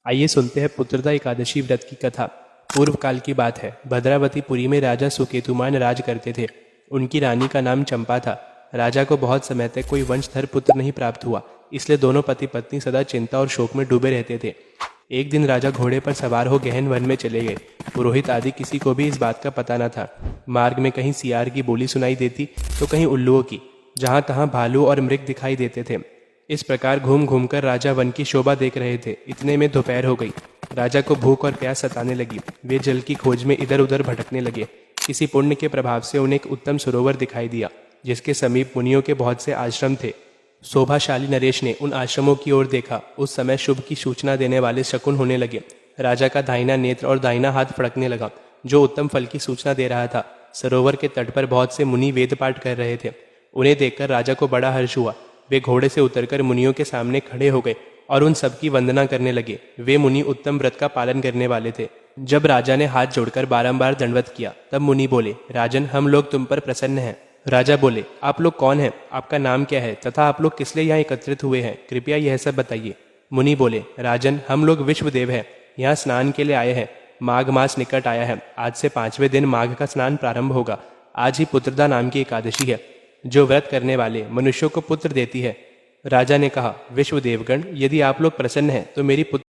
आइए सुनते हैं पुत्रदा एकादशी व्रत की कथा। पूर्व काल की बात है। भद्रावतीपुरी में राजा सुकेतुमान राज करते थे। उनकी रानी का नाम चंपा था। राजा को बहुत समय तक कोई वंशधर पुत्र नहीं प्राप्त हुआ, इसलिए दोनों पति पत्नी सदा चिंता और शोक में डूबे रहते थे। एक दिन राजा घोड़े पर सवार हो गहन वन में चले गए। पुरोहित आदि किसी को भी इस बात का पता न था। मार्ग में कहीं सियार की बोली सुनाई देती तो कहीं उल्लुओं की, जहां तहां भालू और मृग दिखाई देते थे। इस प्रकार घूम घूम कर राजा वन की शोभा देख रहे थे। इतने में दोपहर हो गई। राजा को भूख और प्यास सताने लगी। वे जल की खोज में इधर उधर भटकने लगे। किसी पुण्य के प्रभाव से उन्हें एक उत्तम सरोवर दिखाई दिया, जिसके समीप मुनियों के बहुत से आश्रम थे। शोभाशाली नरेश ने उन आश्रमों की ओर देखा। उस समय शुभ की सूचना देने वाले शकुन होने लगे। राजा का दाहिना नेत्र और दाहिना हाथ फड़कने लगा, जो उत्तम फल की सूचना दे रहा था। सरोवर के तट पर बहुत से मुनि वेद पाठ कर रहे थे। उन्हें देखकर राजा को बड़ा हर्ष हुआ। वे घोड़े से उतरकर मुनियों के सामने खड़े हो गए और उन सबकी वंदना करने लगे। वे मुनि उत्तम व्रत का पालन करने वाले थे। जब राजा ने हाथ जोड़कर बारंबार दंडवत किया, तब मुनि बोले, राजन, हम लोग तुम पर प्रसन्न हैं। राजा बोले, आप लोग कौन हैं? आपका नाम क्या है तथा आप लोग किस लिए यहाँ एकत्रित हुए हैं? कृपया यह सब बताइए। मुनि बोले, राजन, हम लोग विश्वदेव हैं, यहाँ स्नान के लिए आए हैं। माघ मास निकट आया है। आज से 5वें दिन माघ का स्नान प्रारंभ होगा। आज ही पुत्रदा नाम की एकादशी है, जो व्रत करने वाले मनुष्यों को पुत्र देती है। राजा ने कहा, विश्वदेवगण, यदि आप लोग प्रसन्न हैं तो मेरी पुत्र